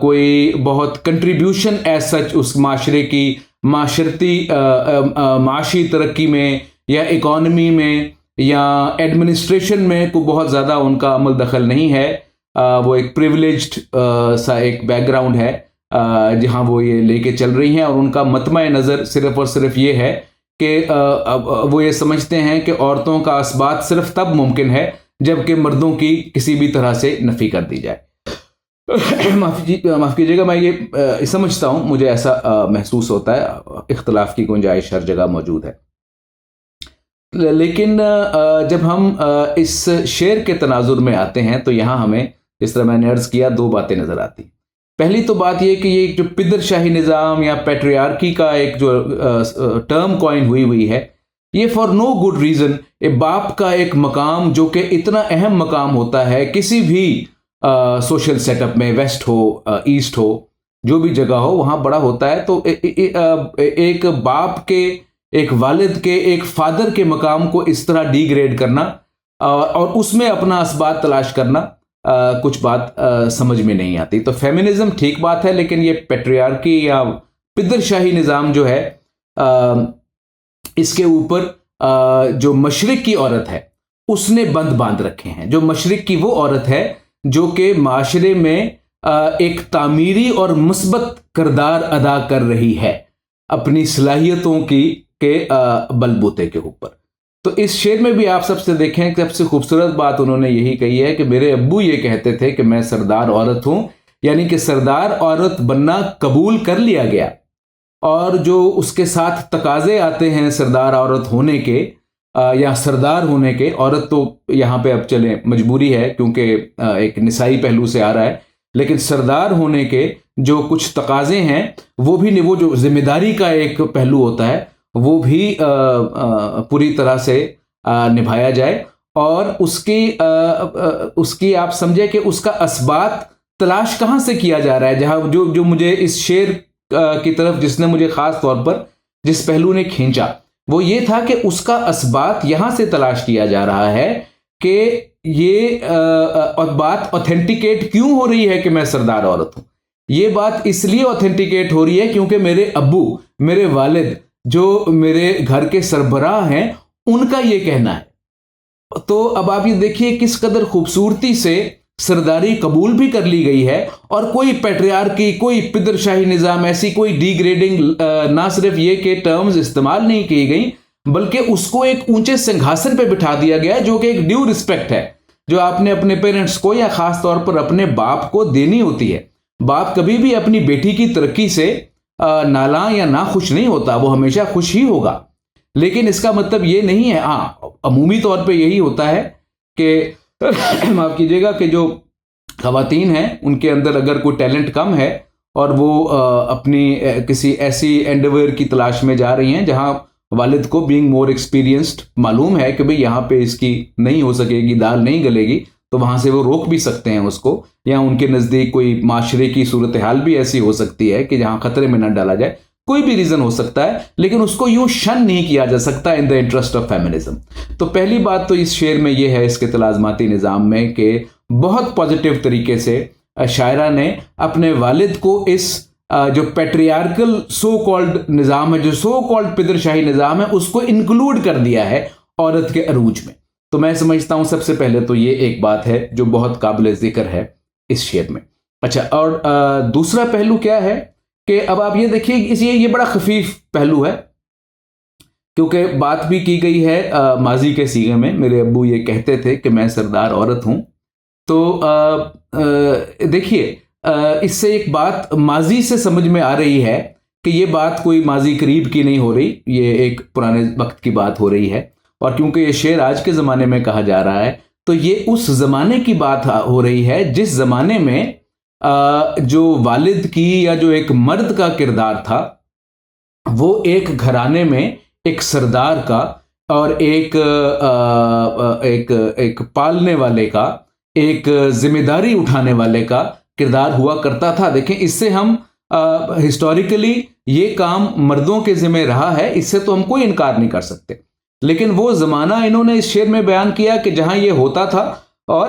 کوئی بہت contribution as such اس معاشرے کی معاشرتی معاشی ترقی میں یا اکانومی میں یا ایڈمنسٹریشن میں کوئی بہت زیادہ ان کا عمل دخل نہیں ہے. وہ ایک پریولیجڈ سا ایک بیک گراؤنڈ ہے جہاں وہ یہ لے کے چل رہی ہیں، اور ان کا مطمع نظر صرف اور صرف یہ ہے کہ وہ یہ سمجھتے ہیں کہ عورتوں کا اثبات صرف تب ممکن ہے جبکہ مردوں کی کسی بھی طرح سے نفی کر دی جائے. معاف کیجیے گا، میں یہ سمجھتا ہوں، مجھے ایسا محسوس ہوتا ہے، اختلاف کی گنجائش ہر جگہ موجود ہے. لیکن جب ہم اس شعر کے تناظر میں آتے ہیں تو یہاں ہمیں، جس طرح میں نے عرض کیا، دو باتیں نظر آتی. پہلی تو بات یہ کہ یہ جو پدر شاہی نظام یا پیٹریارکی کا ایک جو ٹرم کوائن ہوئی ہے، یہ فار نو گڈ ریزن باپ کا ایک مقام جو کہ اتنا اہم مقام ہوتا ہے کسی بھی سوشل سیٹ اپ میں، ویسٹ ہو ایسٹ ہو جو بھی جگہ ہو وہاں بڑا ہوتا ہے. تو ایک باپ کے، ایک والد کے، ایک فادر کے مقام کو اس طرح ڈی گریڈ کرنا اور اس میں اپنا اثبات تلاش کرنا کچھ بات سمجھ میں نہیں آتی. تو فیمنزم ٹھیک بات ہے، لیکن یہ پیٹریارکی یا پدر شاہی نظام جو ہے اس کے اوپر جو مشرق کی عورت ہے اس نے بند باندھ رکھے ہیں. جو مشرق کی وہ عورت ہے جو کہ معاشرے میں ایک تعمیری اور مثبت کردار ادا کر رہی ہے اپنی صلاحیتوں کے بل بوتے کے اوپر. تو اس شعر میں بھی آپ سب سے دیکھیں کہ سب سے خوبصورت بات انہوں نے یہی کہی ہے کہ میرے ابو یہ کہتے تھے کہ میں سردار عورت ہوں، یعنی کہ سردار عورت بننا قبول کر لیا گیا، اور جو اس کے ساتھ تقاضے آتے ہیں سردار عورت ہونے کے یا سردار ہونے کے، عورت تو یہاں پہ اب چلیں مجبوری ہے کیونکہ ایک نسائی پہلو سے آ رہا ہے، لیکن سردار ہونے کے جو کچھ تقاضے ہیں وہ بھی، وہ جو ذمہ داری کا ایک پہلو ہوتا ہے وہ بھی پوری طرح سے نبھایا جائے، اور اس کی آپ سمجھے کہ اس کا اثبات تلاش کہاں سے کیا جا رہا ہے. جہاں جو مجھے اس شعر کی طرف جس نے مجھے خاص طور پر جس پہلو نے کھینچا وہ یہ تھا کہ اس کا اثبات یہاں سے تلاش کیا جا رہا ہے کہ یہ بات اوتھینٹیکیٹ کیوں ہو رہی ہے کہ میں سردار عورت ہوں. یہ بات اس لیے اوتھینٹیکیٹ ہو رہی ہے کیونکہ میرے ابو، میرے والد جو میرے گھر کے سربراہ ہیں، ان کا یہ کہنا ہے. تو اب آپ یہ دیکھیے کس قدر خوبصورتی سے سرداری قبول بھی کر لی گئی ہے، اور کوئی پیٹریارکی، کوئی پدر شاہی نظام، ایسی کوئی ڈی گریڈنگ نہ صرف یہ کہ ٹرمز استعمال نہیں کی گئی بلکہ اس کو ایک اونچے سنگھاسن پہ بٹھا دیا گیا جو کہ ایک ڈیو رسپیکٹ ہے جو آپ نے اپنے پیرنٹس کو یا خاص طور پر اپنے باپ کو دینی ہوتی ہے. باپ کبھی بھی اپنی بیٹی کی ترقی سے نالاں یا ناخوش نہیں ہوتا، وہ ہمیشہ خوش ہی ہوگا. لیکن اس کا مطلب یہ نہیں ہے، عمومی طور پہ یہی ہوتا ہے کہ معاف کیجیے گا کہ جو خواتین ہیں ان کے اندر اگر کوئی ٹیلنٹ کم ہے اور وہ اپنی کسی ایسی اینڈیور کی تلاش میں جا رہی ہیں جہاں والد کو بینگ مور ایکسپیرینسڈ معلوم ہے کہ بھئی یہاں پہ اس کی نہیں ہو سکے گی، دال نہیں گلے گی، تو وہاں سے وہ روک بھی سکتے ہیں اس کو، یا ان کے نزدیک کوئی معاشرے کی صورتحال بھی ایسی ہو سکتی ہے کہ جہاں خطرے میں نہ ڈالا جائے. کوئی بھی ریزن ہو سکتا ہے، لیکن اس کو یوں شن نہیں کیا جا سکتا ان دا انٹرسٹ آف فیمنزم. تو پہلی بات تو اس شعر میں یہ ہے، اس کے تلازماتی نظام میں، کہ بہت پازیٹیو طریقے سے شاعرہ نے اپنے والد کو اس جو پیٹریارکل سو کالڈ نظام ہے، جو سو کالڈ پدر شاہی نظام ہے، اس کو انکلوڈ کر دیا ہے عورت کے عروج میں. تو میں سمجھتا ہوں سب سے پہلے تو یہ ایک بات ہے جو بہت قابل ذکر ہے اس شعر میں. اچھا، اور دوسرا پہلو کیا ہے کہ اب آپ یہ دیکھیے، یہ بڑا خفیف پہلو ہے کیونکہ بات بھی کی گئی ہے ماضی کے صیغے میں. میرے ابو یہ کہتے تھے کہ میں سردار عورت ہوں. تو دیکھیے اس سے ایک بات ماضی سے سمجھ میں آ رہی ہے کہ یہ بات کوئی ماضی قریب کی نہیں ہو رہی، یہ ایک پرانے وقت کی بات ہو رہی ہے. اور کیونکہ یہ شعر آج کے زمانے میں کہا جا رہا ہے تو یہ اس زمانے کی بات ہو رہی ہے جس زمانے میں جو والد کی یا جو ایک مرد کا کردار تھا وہ ایک گھرانے میں ایک سردار کا اور ایک پالنے والے کا، ایک ذمہ داری اٹھانے والے کا کردار ہوا کرتا تھا. دیکھیں اس سے ہم ہسٹوریکلی یہ کام مردوں کے ذمہ رہا ہے، اس سے تو ہم کوئی انکار نہیں کر سکتے. لیکن وہ زمانہ انہوں نے اس شعر میں بیان کیا کہ جہاں یہ ہوتا تھا اور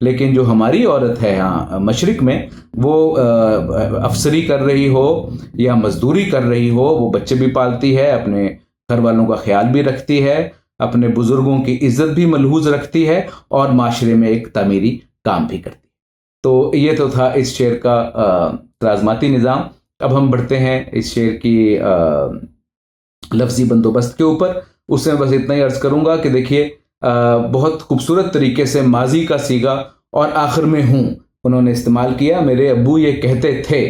لیکن جو ہماری عورت ہے یہاں مشرق میں، وہ افسری کر رہی ہو یا مزدوری کر رہی ہو، وہ بچے بھی پالتی ہے، اپنے گھر والوں کا خیال بھی رکھتی ہے، اپنے بزرگوں کی عزت بھی ملحوظ رکھتی ہے، اور معاشرے میں ایک تعمیری کام بھی کرتی ہے۔ تو یہ تو تھا اس شعر کا ترازماتی نظام۔ اب ہم بڑھتے ہیں اس شعر کی لفظی بندوبست کے اوپر۔ اس میں بس اتنا ہی عرض کروں گا کہ دیکھیے بہت خوبصورت طریقے سے ماضی کا صیغہ اور آخر میں ہوں انہوں نے استعمال کیا۔ میرے ابو یہ کہتے تھے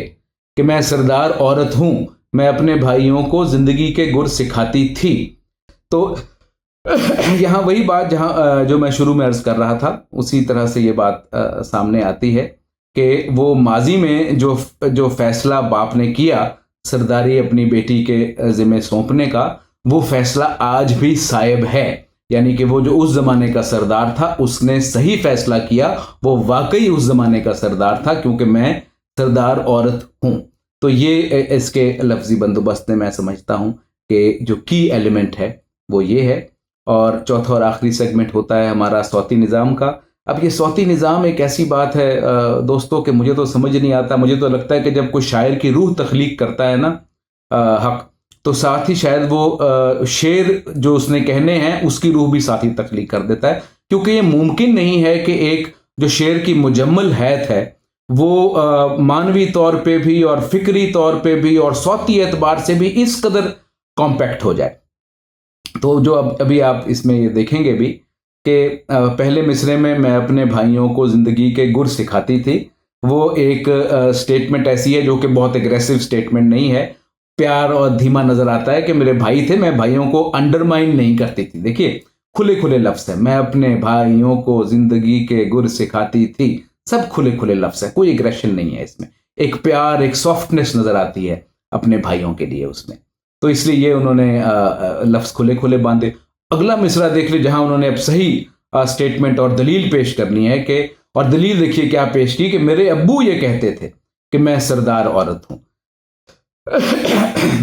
کہ میں سردار عورت ہوں، میں اپنے بھائیوں کو زندگی کے گر سکھاتی تھی۔ تو یہاں وہی بات جہاں جو میں شروع میں عرض کر رہا تھا، اسی طرح سے یہ بات سامنے آتی ہے کہ وہ ماضی میں جو فیصلہ باپ نے کیا سرداری اپنی بیٹی کے ذمہ سونپنے کا، وہ فیصلہ آج بھی صائب ہے۔ یعنی کہ وہ جو اس زمانے کا سردار تھا اس نے صحیح فیصلہ کیا، وہ واقعی اس زمانے کا سردار تھا، کیونکہ میں سردار عورت ہوں۔ تو یہ اس کے لفظی بندوبست میں سمجھتا ہوں کہ جو کی ایلیمنٹ ہے وہ یہ ہے۔ اور چوتھا اور آخری سیگمنٹ ہوتا ہے ہمارا صوتی نظام کا۔ اب یہ صوتی نظام ایک ایسی بات ہے دوستوں کہ مجھے تو سمجھ نہیں آتا۔ مجھے تو لگتا ہے کہ جب کوئی شاعر کی روح تخلیق کرتا ہے نا حق، تو ساتھ ہی شاید وہ شعر جو اس نے کہنے ہیں اس کی روح بھی ساتھ ہی تخلیق کر دیتا ہے، کیونکہ یہ ممکن نہیں ہے کہ ایک جو شعر کی مجمل حیت ہے وہ معنوی طور پہ بھی اور فکری طور پہ بھی اور صوتی اعتبار سے بھی اس قدر کمپیکٹ ہو جائے۔ تو جو ابھی آپ اس میں یہ دیکھیں گے بھی کہ پہلے مصرے میں اپنے بھائیوں کو زندگی کے گر سکھاتی تھی، وہ ایک سٹیٹمنٹ ایسی ہے جو کہ بہت اگریسو سٹیٹمنٹ نہیں ہے، پیار اور دھیما نظر آتا ہے کہ میرے بھائی تھے، میں بھائیوں کو انڈرمائن نہیں کرتی تھی۔ دیکھیے کھلے کھلے لفظ ہے، میں اپنے بھائیوں کو زندگی کے گر سکھاتی تھی، سب کھلے کھلے لفظ ہے، کوئی اگریشن نہیں ہے اس میں، ایک پیار، ایک سافٹنس نظر آتی ہے اپنے بھائیوں کے لیے اس میں۔ تو اس لیے یہ انہوں نے لفظ کھلے کھلے باندھے۔ اگلا مصرع دیکھ لیں جہاں انہوں نے اب صحیح سٹیٹمنٹ اور دلیل پیش کرنی ہے کہ، اور دلیل دیکھیے کیا پیش کی کہ میرے ابو یہ کہتے تھے کہ میں سردار عورت ہوں۔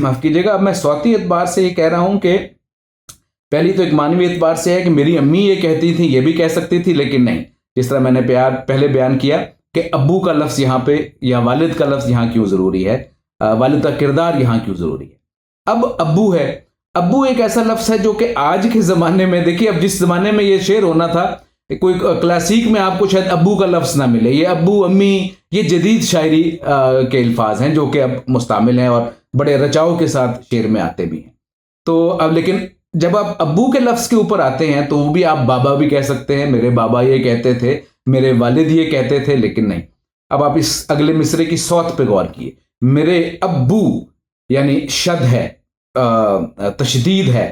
معاف کیجیے گا، اب میں صوتی اعتبار سے یہ کہہ رہا ہوں کہ پہلی تو ایک معنوی اعتبار سے ہے کہ میری امی یہ کہتی تھی، یہ بھی کہہ سکتی تھی، لیکن نہیں، جس طرح میں نے پہلے بیان کیا کہ ابو کا لفظ یہاں پہ یا والد کا لفظ یہاں کیوں ضروری ہے، والد کا کردار یہاں کیوں ضروری ہے۔ اب ابو ہے، ابو ایک ایسا لفظ ہے جو کہ آج کے زمانے میں دیکھیے، اب جس زمانے میں یہ شعر ہونا تھا، کوئی کلاسیک میں آپ کو شاید ابو کا لفظ نہ ملے، یہ ابو امی یہ جدید شاعری کے الفاظ ہیں جو کہ اب مستعمل ہیں اور بڑے رچاؤ کے ساتھ شعر میں آتے بھی ہیں۔ تو اب لیکن جب آپ ابو کے لفظ کے اوپر آتے ہیں تو وہ بھی آپ بابا بھی کہہ سکتے ہیں، میرے بابا یہ کہتے تھے، میرے والد یہ کہتے تھے، لیکن نہیں۔ اب آپ اس اگلے مصرے کی صوت پہ غور کیے، میرے ابو یعنی شد ہے، تشدید ہے،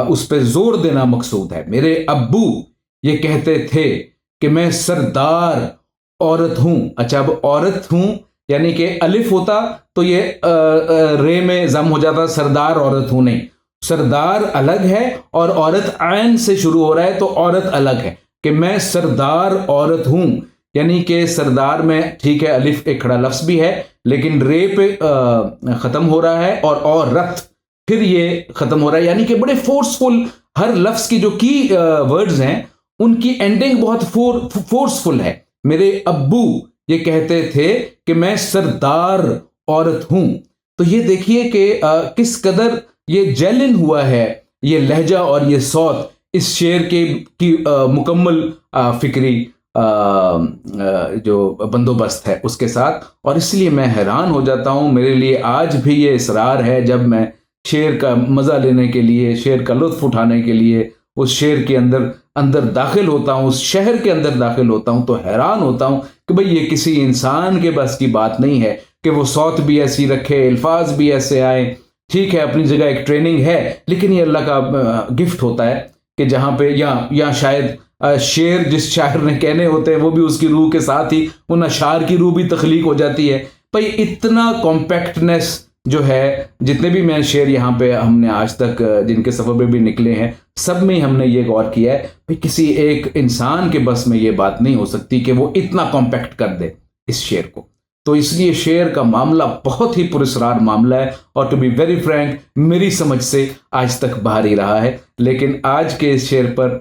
اس پہ زور دینا مقصود ہے۔ میرے ابو یہ کہتے تھے کہ میں سردار عورت ہوں۔ اچھا اب عورت ہوں یعنی کہ الف ہوتا تو یہ رے میں ضم ہو جاتا، سردار عورت ہوں، نہیں، سردار الگ ہے اور عورت عین سے شروع ہو رہا ہے تو عورت الگ ہے، کہ میں سردار عورت ہوں، یعنی کہ سردار میں ٹھیک ہے الف ایک کھڑا لفظ بھی ہے لیکن رے پہ ختم ہو رہا ہے، اور عورت پھر یہ ختم ہو رہا ہے، یعنی کہ بڑے فورسفل، ہر لفظ کی جو کی ورڈز ہیں ان کی اینڈنگ بہت فورسفل ہے۔ میرے ابو یہ کہتے تھے کہ میں سردار عورت ہوں۔ تو یہ دیکھیے کہ کس قدر یہ جیلن ہوا ہے یہ لہجہ اور یہ صوت اس شعر کی مکمل فکری جو بندوبست ہے اس کے ساتھ، اور اس لیے میں حیران ہو جاتا ہوں۔ میرے لیے آج بھی یہ اصرار ہے، جب میں شعر کا مزہ لینے کے لیے، شعر کا لطف اٹھانے کے لیے اس شعر کے اندر داخل ہوتا ہوں، اس شہر کے اندر داخل ہوتا ہوں، تو حیران ہوتا ہوں کہ بھئی یہ کسی انسان کے بس کی بات نہیں ہے کہ وہ صوت بھی ایسی رکھے، الفاظ بھی ایسے آئیں۔ ٹھیک ہے اپنی جگہ ایک ٹریننگ ہے، لیکن یہ اللہ کا گفٹ ہوتا ہے کہ جہاں پہ یا شاید شعر جس شاعر نے کہنے ہوتے ہیں وہ بھی اس کی روح کے ساتھ ہی ان اشعار کی روح بھی تخلیق ہو جاتی ہے۔ بھئی اتنا کمپیکٹنس جو ہے، جتنے بھی میں شعر یہاں پہ ہم نے آج تک جن کے صفحے پہ بھی نکلے ہیں، سب میں ہم نے یہ غور کیا ہے کہ کسی ایک انسان کے بس میں یہ بات نہیں ہو سکتی کہ وہ اتنا کمپیکٹ کر دے اس شعر کو۔ تو اس لیے شعر کا معاملہ بہت ہی پراسرار معاملہ ہے، اور ٹو بی ویری فرینک میری سمجھ سے آج تک باہر ہی رہا ہے. لیکن آج کے اس شعر پر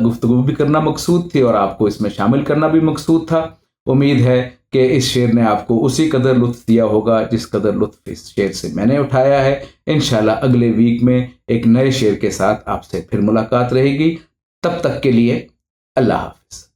گفتگو بھی کرنا مقصود تھی اور آپ کو اس میں شامل کرنا بھی مقصود تھا. امید ہے کہ اس شعر نے آپ کو اسی قدر لطف دیا ہوگا جس قدر لطف اس شعر سے میں نے اٹھایا ہے. انشاءاللہ اگلے ویک میں ایک نئے شعر کے ساتھ آپ سے پھر ملاقات رہے گی. تب تک کے لیے اللہ حافظ.